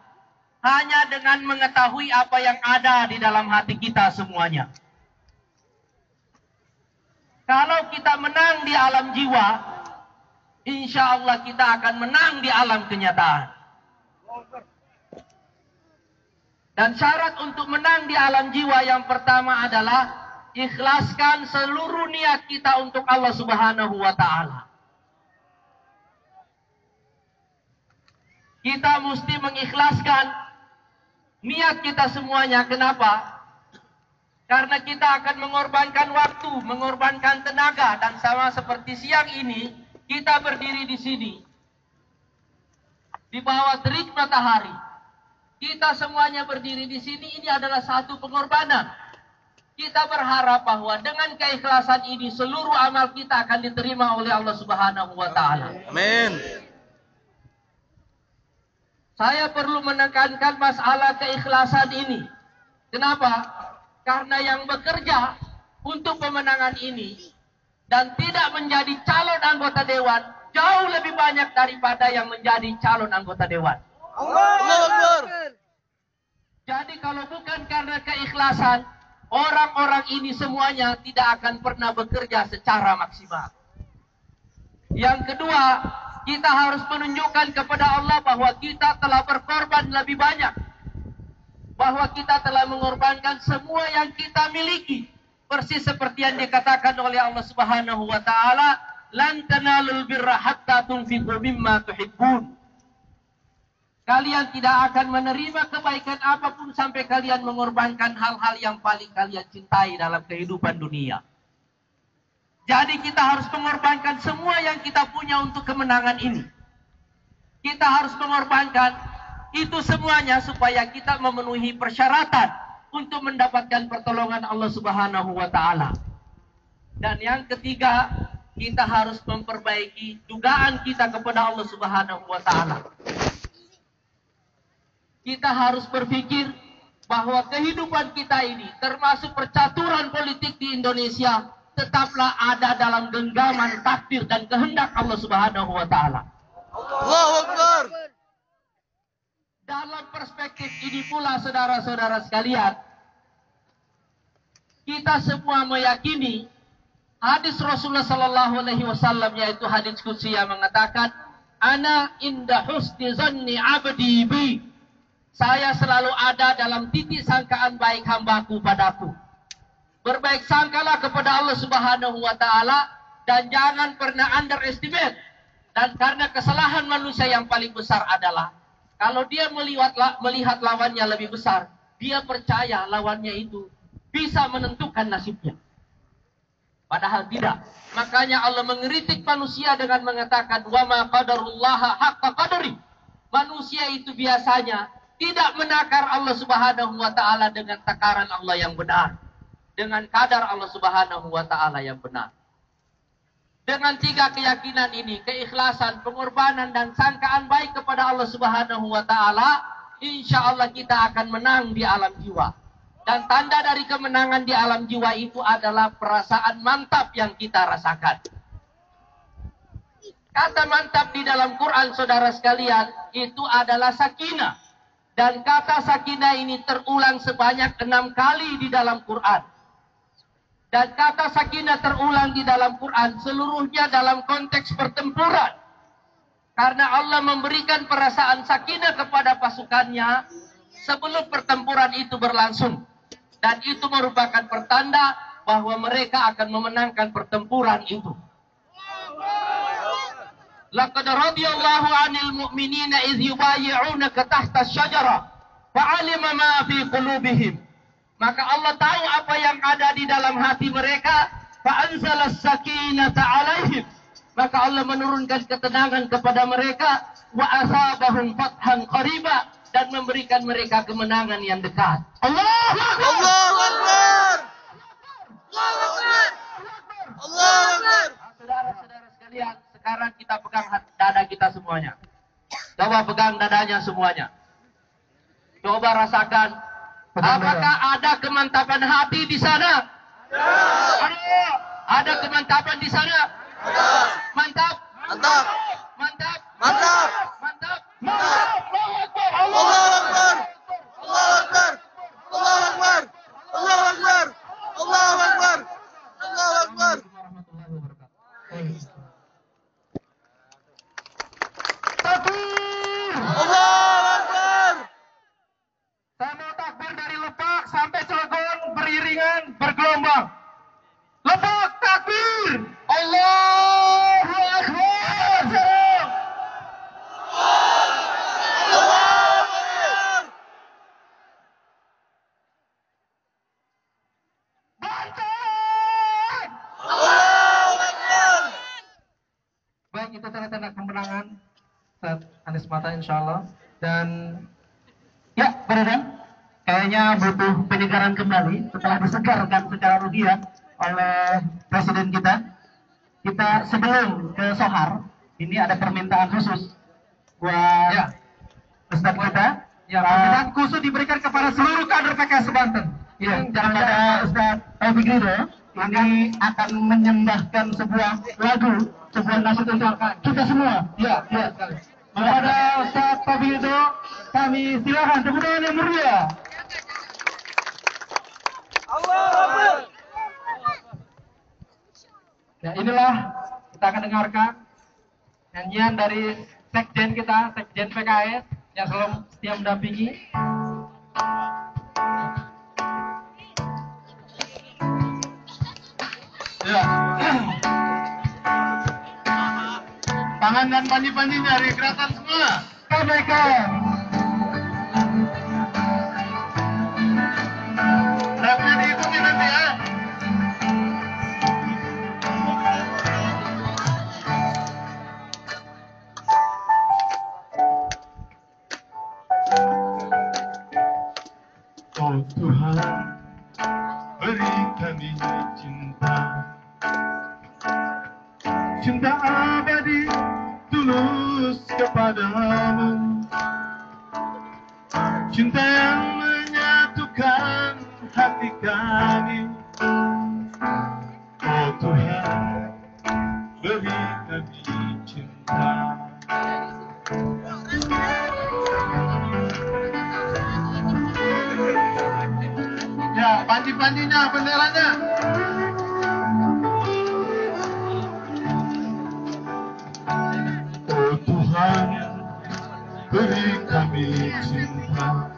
hanya dengan mengetahui apa yang ada di dalam hati kita semuanya. Kalau kita menang di alam jiwa, insya Allah kita akan menang di alam kenyataan. Dan syarat untuk menang di alam jiwa yang pertama adalah ikhlaskan seluruh niat kita untuk Allah Subhanahu wa Ta'ala. Kita mesti mengikhlaskan niat kita semuanya. Kenapa? Karena kita akan mengorbankan waktu, mengorbankan tenaga, dan sama seperti siang ini, kita berdiri di sini, di bawah terik matahari. Kita semuanya berdiri di sini, ini adalah satu pengorbanan. Kita berharap bahwa dengan keikhlasan ini, seluruh amal kita akan diterima oleh Allah Subhanahu wa Ta'ala. Amin. Saya perlu menekankan masalah keikhlasan ini. Kenapa? Karena yang bekerja untuk pemenangan ini dan tidak menjadi calon anggota dewan jauh lebih banyak daripada yang menjadi calon anggota dewan. Allahu Akbar. Jadi kalau bukan karena keikhlasan, orang-orang ini semuanya tidak akan pernah bekerja secara maksimal. Yang kedua, kita harus menunjukkan kepada Allah bahwa kita telah berkorban lebih banyak. Bahwa kita telah mengorbankan semua yang kita miliki. Persis seperti yang dikatakan oleh Allah Subhanahu wa taala, "Lan tanalul birra hatta tunfiqu mimma tuhibbun." Kalian tidak akan menerima kebaikan apapun sampai kalian mengorbankan hal-hal yang paling kalian cintai dalam kehidupan dunia. Jadi kita harus mengorbankan semua yang kita punya untuk kemenangan ini. Kita harus mengorbankan itu semuanya supaya kita memenuhi persyaratan untuk mendapatkan pertolongan Allah Subhanahu wa taala. Dan yang ketiga, kita harus memperbaiki dugaan kita kepada Allah Subhanahu wa taala. Kita harus berpikir bahwa kehidupan kita ini, termasuk percaturan politik di Indonesia, tetaplah ada dalam genggaman takdir dan kehendak Allah Subhanahu wa taala. Allahu Akbar. Dalam perspektif ini pula saudara-saudara sekalian, kita semua meyakini hadis Rasulullah sallallahu alaihi wasallam, yaitu hadis qudsi yang mengatakan, "Ana inda husni zanni 'abdi bi." Saya selalu ada dalam titik sangkaan baik hambaku padaku. Berbaik sangkalah kepada Allah Subhanahu wa taala dan jangan pernah underestimate. Dan karena kesalahan manusia yang paling besar adalah kalau dia melihat lawannya lebih besar, dia percaya lawannya itu bisa menentukan nasibnya. Padahal tidak. Makanya Allah mengkritik manusia dengan mengatakan, "Wa ma qadarullaha haqqa qadri." Manusia itu biasanya tidak menakar Allah Subhanahu wa taala dengan takaran Allah yang benar. Dengan kadar Allah Subhanahu wa taala yang benar. Dengan tiga keyakinan ini, keikhlasan, pengorbanan, dan sangkaan baik kepada Allah Subhanahu wa taala, insya Allah kita akan menang di alam jiwa. Dan tanda dari kemenangan di alam jiwa itu adalah perasaan mantap yang kita rasakan. Kata mantap di dalam Quran, saudara sekalian, itu adalah sakinah. Dan kata sakinah ini terulang sebanyak 6 kali di dalam Quran. Dan kata sakinah terulang di dalam Quran seluruhnya dalam konteks pertempuran. Karena Allah memberikan perasaan sakinah kepada pasukannya sebelum pertempuran itu berlangsung. Dan itu merupakan pertanda bahwa mereka akan memenangkan pertempuran itu. Laqad radiyallahu 'anil mu'minina idh yubayyi'unaka tahta asy-syajarah fa'alima ma fi qulubihim. Maka Allah tahu apa yang ada di dalam hati mereka, fa'anzalas sakinata 'alaihim. Maka Allah menurunkan ketenangan kepada mereka, wa asabahum fathan qariba, dan memberikan mereka kemenangan yang dekat. Allahu Akbar. Allahu Akbar. Allahu Akbar. Allahu Akbar. Saudara-saudara sekalian, sekarang kita pegang dada kita semuanya. Coba pegang dadanya semuanya. Coba rasakan, apakah ada kemantapan hati di sana? Ada kemantapan di sana? Mantap. Mantap. Mantap. Mantap. Mantap. Mantap. Allahu Akbar. Allahu Akbar. Allahu Akbar. Allahu Akbar. Allahu Akbar. Allahu Akbar. Allahu Akbar. Saya mau takbir dari Lebak sampai Cilegon beriringan bergelombang. Lebak takbir. Allahu Akbar. Allahu Akbar. Banteng. Allahu Akbar. Baik, itu tanda-tanda kemenangan saat Anies Mata insya Allah. Dan ya, Badan, kayaknya butuh penyegaran kembali setelah disegarkan secara ruhiah oleh Presiden kita. Kita sebelum ke Sohar, ini ada permintaan khusus buat ya, Ustadz kita. Ya, permintaan khusus diberikan kepada seluruh kader PKS Banten. Ya, kepada Ustadz Taufik Ridho, ini akan menyembahkan sebuah lagu, sebuah nasyid untuk kita semua. Ya, ya. Kepada Ustaz Taufik itu kami silakan tepuk tangan yang meriah. Ya, inilah kita akan dengarkan nyanyian dari sekjen kita, sekjen PKS yang selalu setia mendampingi. Ya. Tangan dan panji-panjinya digerakkan semua. KPK. Rapnya diikuti nanti ya. Oh Tuhan, beri kami cinta, cinta abadi tulus kepadamu, cinta yang menyatukan hati kami. Oh Tuhan, beri kami cinta. Ya, panji-panjinya, benderanya. Oh Tuhan, beri kami cinta,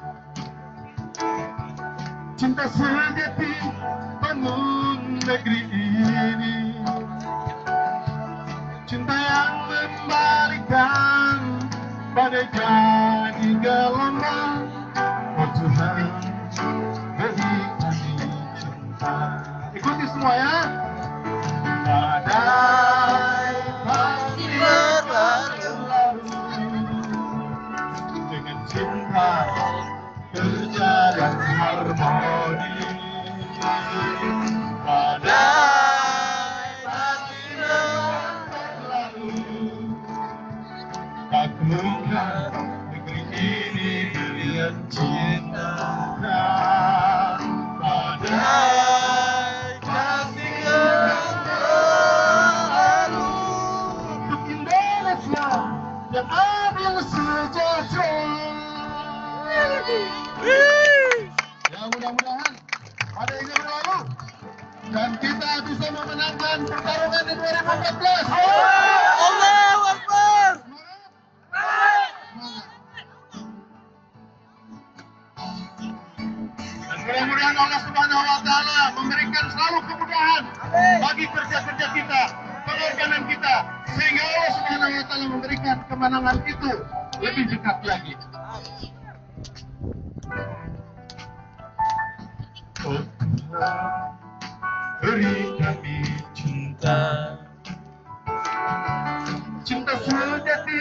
cinta sejati bangun negeri ini, cinta yang membalikan badai jadi gelombang. Oh Tuhan, beri kami cinta. Ikuti semua ya. Badai pasti berlalu dengan cinta berjalan harmoni. Badai pasti berlalu, taklukkan negeri ini dengan cinta. Badai pasti berlalu untuk Indonesia yang adil sejahtera. Ya, mudah-mudahan ada yang berlalu dan kita bisa memenangkan pertarungan di 2014. Allahu Akbar. Dan mudah-mudahan Allah Subhanahu wa Ta'ala memberikan selalu kemudahan bagi kerja-kerja kita, pengorbanan kita, sehingga Allah Subhanahu wa Ta'ala memberikan kemenangan itu lebih dekat lagi. Oh Tuhan, beri kami cinta, cinta sejati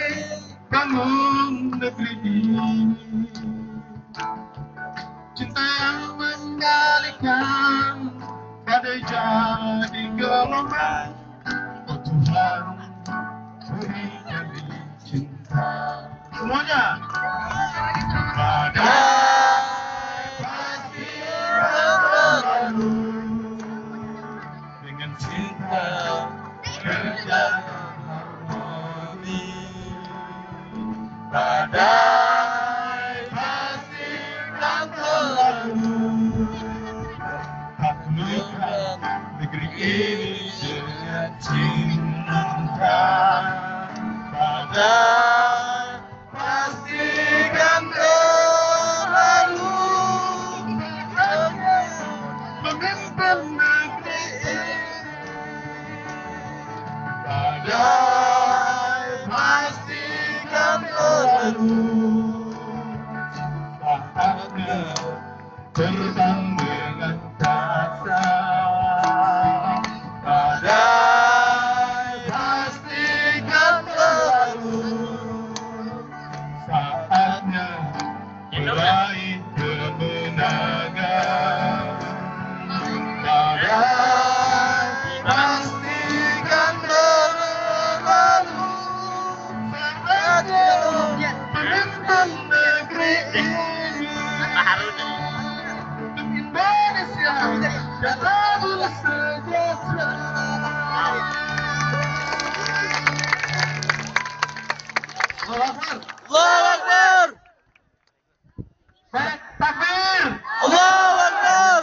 bangun negeri ini, cinta yang mengalihkan badai jadi gelombang. Oh Tuhan, beri kami cinta. Semuanya. Badai pasti berlalu dengan cinta berjalan harmoni. Badai pasti akan berlalu, taklukkan negeri ini dengan cinta. Badai pasti akan berlalu, memimpin negeri ini. Badai pasti akan berlalu, saatnya terbang dengan kasa. Badai pasti akan berlalu, saatnya meraih kemenangan. Badai pasti akan berlalu, saatnya memimpin negeri ini. Untuk Indonesia yang adil sejahtera. Allahu Akbar. Baik, takbir. Allahu Akbar.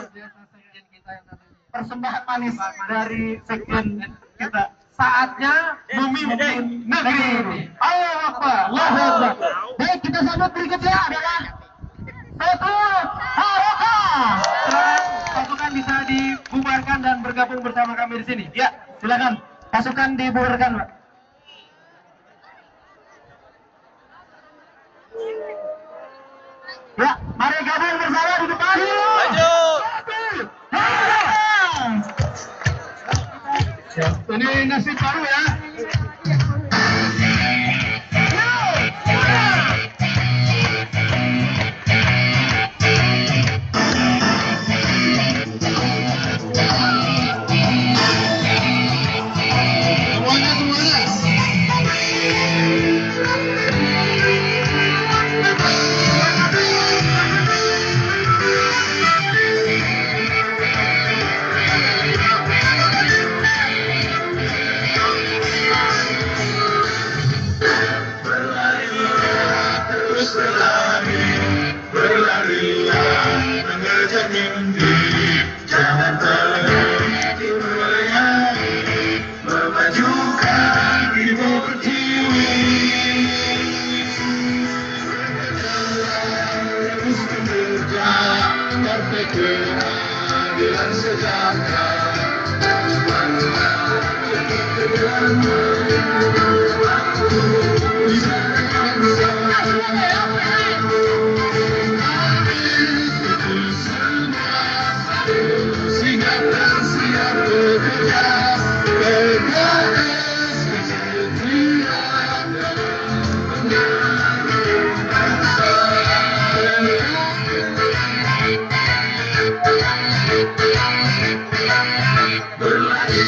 Persembahan manis dari sekjen kita. Saatnya memimpin negeri ini. Allahu Akbar. Allahu Akbar. Baik, kita sambut berikutnya adalah Petrus Haroka. Silakan pasukan bisa dibubarkan dan bergabung bersama kami di sini. Ya, silakan pasukan dibubarkan, Pak. Ya, mari gabung bersama di depan. Maju. Ini nasi baru ya. Berlarilah mengejar mimpi, jangan terhenti melayani, memajukan ibu pertiwi. Terus bekerja, partai keadilan sejahtera. Lagi.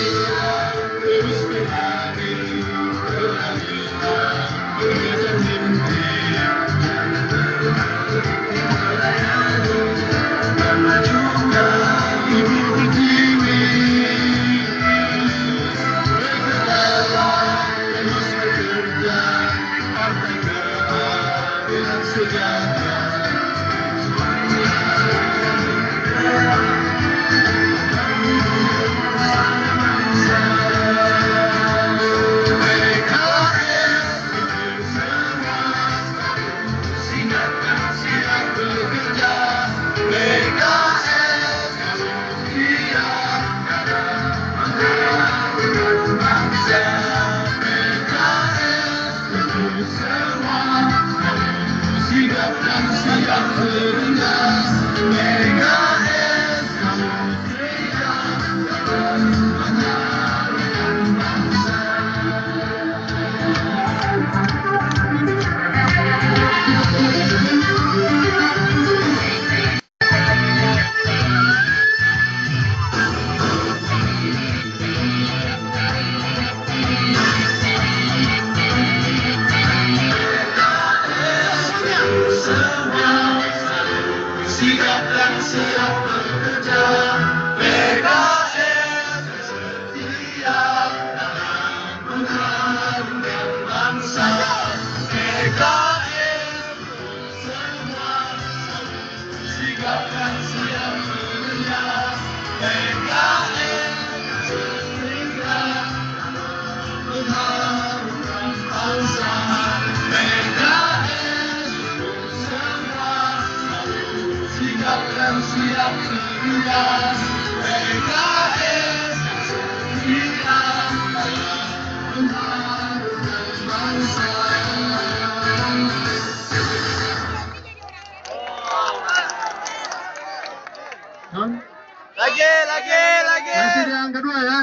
Masih yang kedua ya.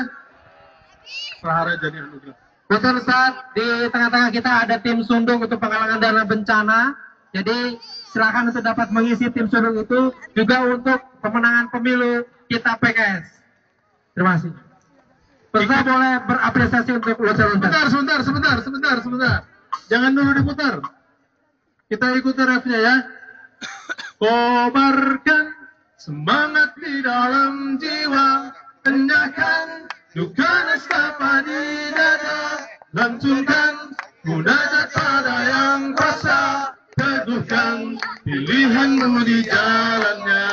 Prahara jadi anugerah. Betul, Ustaz. Di tengah-tengah kita ada tim sundung untuk penggalangan dana bencana. Jadi silakan untuk dapat mengisi tim sundung itu juga untuk pemenangan pemilu kita PKS. Terima kasih. Peserta boleh berapresiasi untuk urusan Sebentar. Jangan dulu diputar. Kita ikuti refnya ya. Kobarkan semangat di dalam jiwa, kenyahkan duka nestapa di dada, lantunkan munajat pada yang kuasa, teguhkan pilihanmu di jalannya.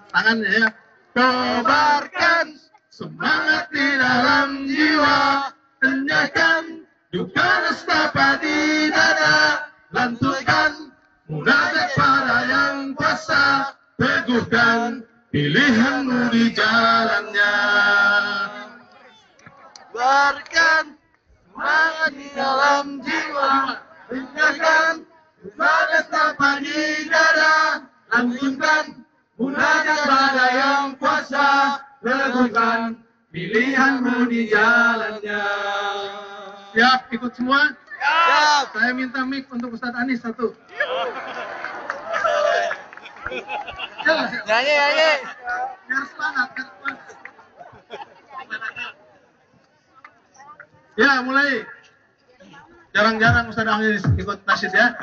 Tangannya ya. Kobarkan semangat di dalam jiwa, kenyahkan duka nestapa di dada, lanturkan munajat pada yang kuasa, teguhkan pilihanmu di jalannya. Kobarkan semangat di dalam jiwa, kenyahkan duka nestapa di dada, lanturkan munajat pada yang kuasa, teguhkan pilihanmu di jalannya. Siap, ikut semua? Siap. Saya minta mic untuk Ustadz Anis satu. Nyanyi. Biar semangat. Ya, mulai. Jarang-jarang Ustadz Anis ikut nasyid ya.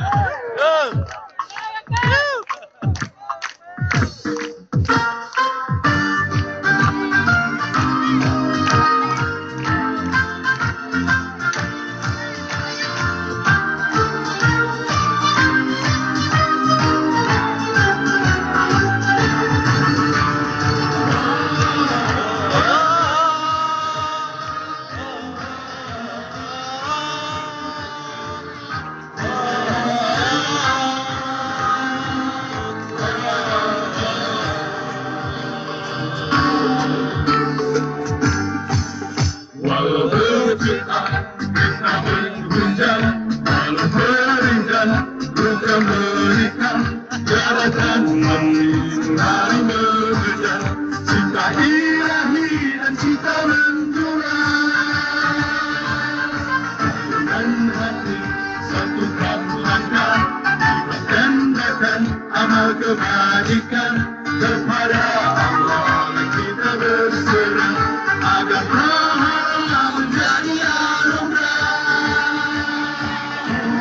Kebajikan kepada Allah kita berserah, agar pahala menjadi anugerah.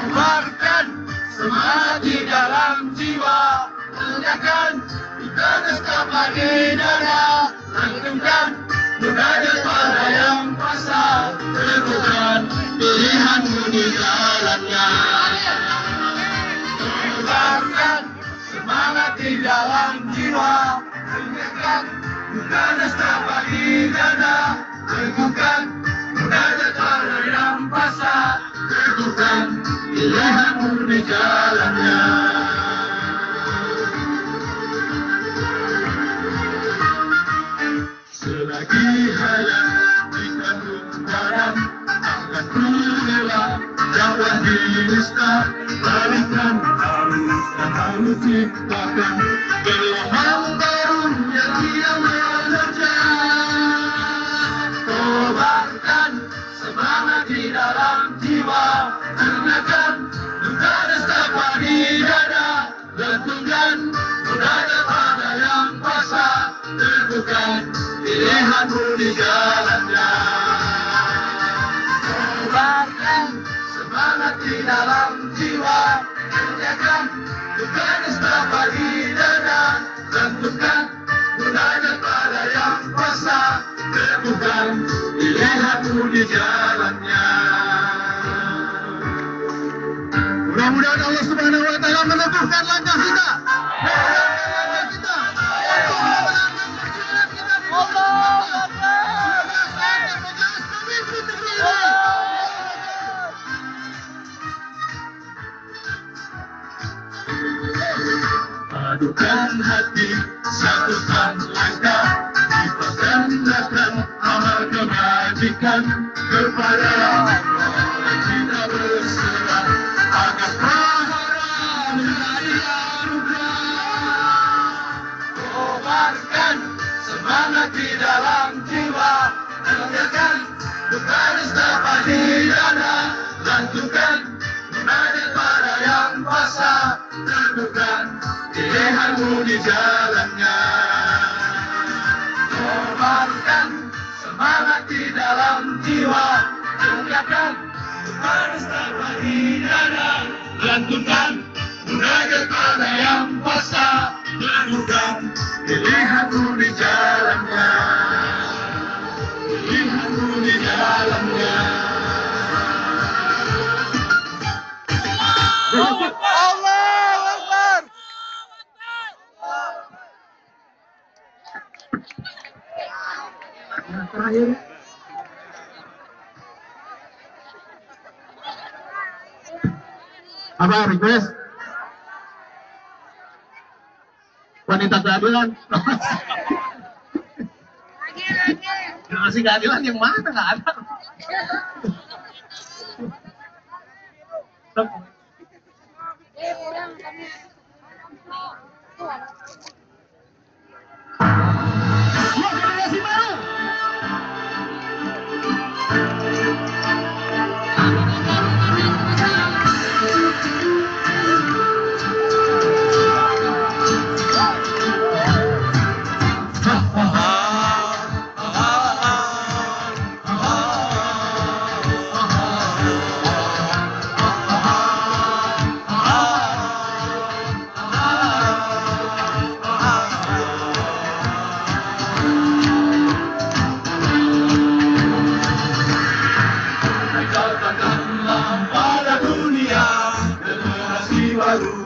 Kobarkan semangat di dalam jiwa, lenyapkan duka nestapa di dada, langgengkan munajat pada yang kuasa, teguhkan pilihanmu di jalannya. Kobarkan semangat di dalam jiwa, lenyapkan duka nestapa di dada, teguhkan munajat pada yang kuasa, teguhkan pilihanmu di jalannya. Selagi hayat dikandung dalam, akan ku rela dakwah di nista, balikan arus dan harus ciptakan gelombang baru yang dia menerjang. Kobarkan semangat di dalam jiwa, lenyapkan duka nestapa di dada, lantunkan munajat pada yang kuasa, teguhkan pilihanmu di jalannya. Kobarkan semangat di dalam jiwa, lenyapkan duka nestapa di dada, lantunkan munajat pada yang kuasa, teguhkan pilihanmu di jalannya. Mudah-mudahan Allah Subhanahu wa Ta'ala meneguhkan langkah kita. Padukan hati, satukan langkah, kita sandalkan amal kebajikan kepada Allah kita berserah, agar pahala menjadi anugerah. Kobarkan semangat di dalam jiwa, lenyapkan duka nestapa di dada, lantunkan munajat pada yang kuasa, teguhkan pilihanmu di jalannya. Kobarkan semangat di dalam jiwa, lenyapkan duka nestapa di dada, lantunkan munajat pada yang kuasa, teguhkan pilihanmu di jalannya. Pilihanmu di jalannya. terakhir. Apa request? Wanita keadilan. Generasi keadilan yang mana? Nggak ada. Generasi baru. Pada dunia generasi baru,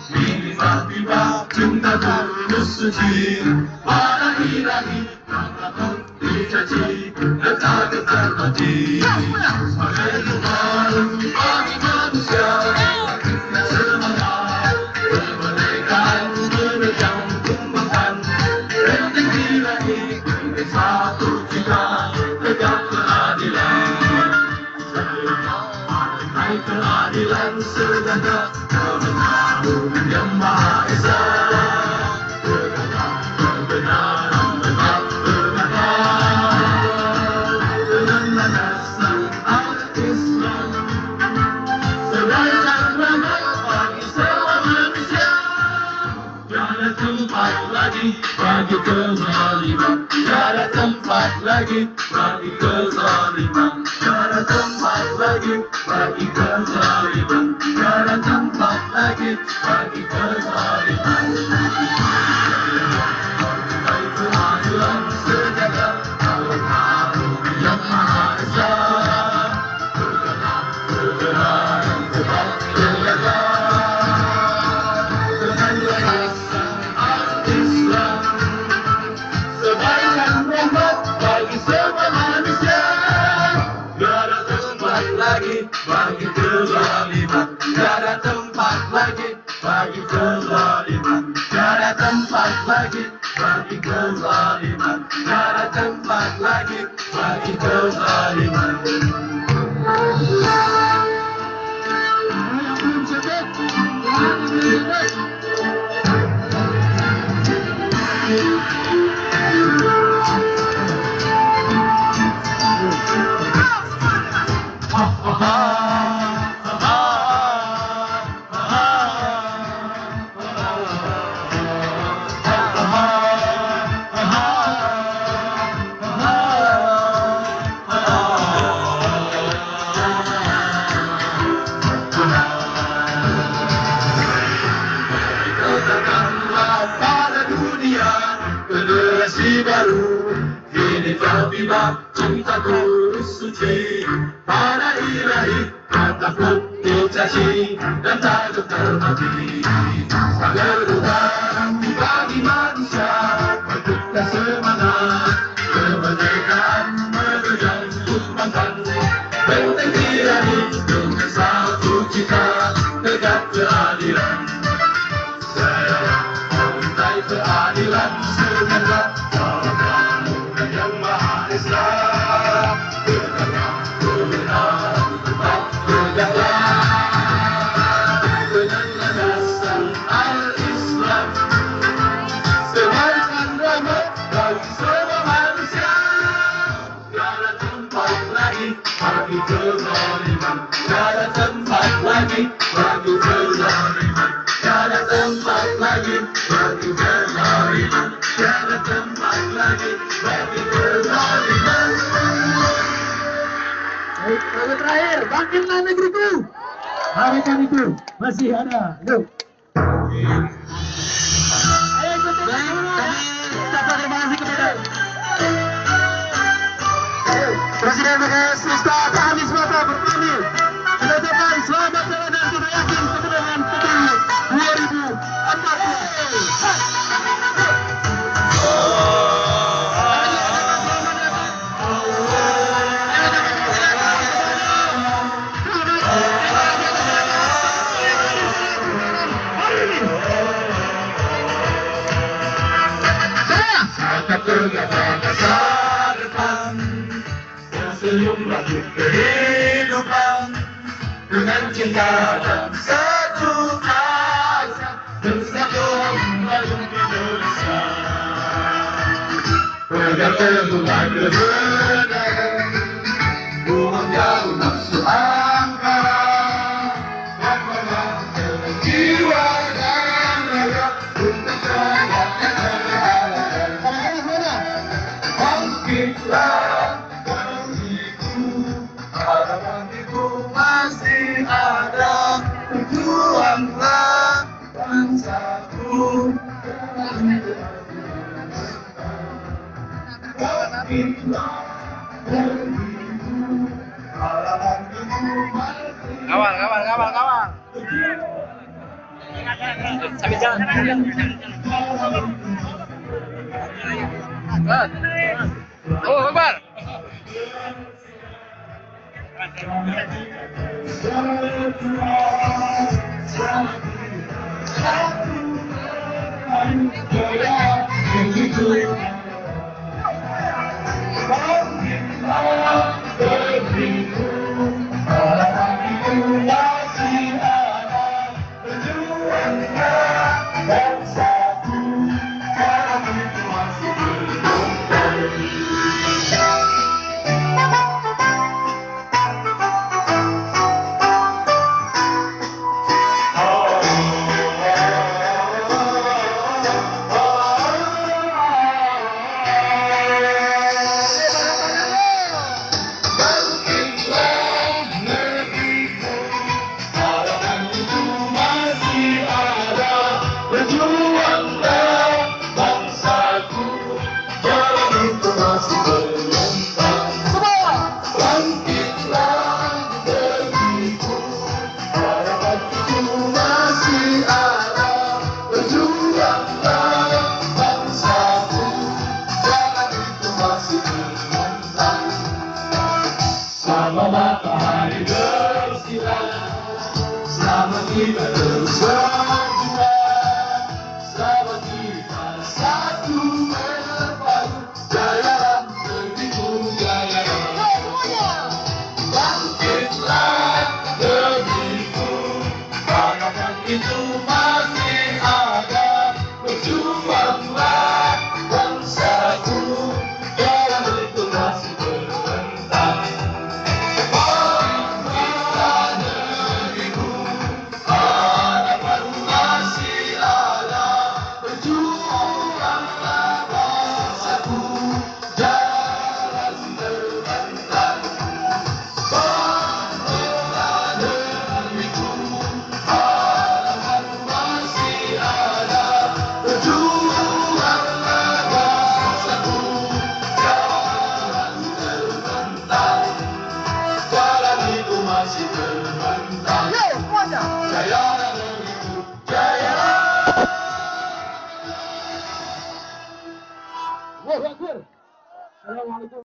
tiba-tiba cinta tulus suci pada ilahi, takut dicaci dan takut terbenci. Sebagai baru bagi manusia, kita semangat kemerdekaan menerjang kembangkan. Penting ilahi, ini satu cita tegak keadilan. Keadilan segala kebenaran yang Maha Esa, kebenaran tetap tegakkan dengan landasan al-Islam. Sedangkan rahmat bagi semua manusia, tiada tempat lagi bagi kezaliman, tiada tempat lagi bagi kezaliman, tiada tempat lagi bagi kezaliman, tiada tempat lagi bagi kezaliman. Keadilan sejagat Allah yang Maha Esa, kebenaran tetap tegakkan dengan landasan al-Islam. Sebarkan rahmat bagi semua manusia, tiada tempat lagi bagi kezaliman, tiada tempat lagi bagi kezaliman, tiada tempat lagi bagi kezaliman, tiada tempat lagi bagi kezaliman. Yang belum sebut, yang belum pada dunia generasi baru, kini tiba-tiba cinta tulus suci pada ilahi, takut dicaci dan takut terbenci. Kegeluhan bagi manusia, kita semangat kemerdekaan menerjang kembangkan. Benteng ilahi dengan satu cita tegak keadilan. Keadilan segala kebenaran yang Maha Esa, kebenaran tetap tegakkan dengan landasan al-Islam. Sebarkan rahmat bagi semua manusia, tiada tempat lagi bagi kezaliman, tiada tempat lagi bagi kezaliman, tiada tempat lagi bagi kezaliman, tiada tempat lagi bagi kezaliman. Baik, lagu terakhir, bangkitlah negeriku. Harapan itu masih ada. Yuk. Ayo ikut terima kasih kepada Presiden PKS Ustaz Anies Mata bertanya mengucapkan selamat jalan dan kita yakin kemenangan pemilu 2040. bergapai masa depan. Tersenyum lanjut kehidupan dengan cinta dan satu asa bersatu membangun Indonesia. Bergantung dengan kebenaran, buang jauh nafsu angkara, memperbaiki jiwa dan raga untuk menyelamatkan bangkitlah dariku, harapan itu masih ada. Berjuanglah bangsaku, bangkitlah dariku, harapan itu masih Kawal. Sambil jalan. Oh, Akbar. Matahari bersinar, selamat kita terus berjuang, selamat kita satu berpadu, jayalah negeriku, jayalah. Bangkitlah negeriku, harapan itu masih ada. Berjuanglah bangsaku, jalan itu masih berbentang. Assalamualaikum.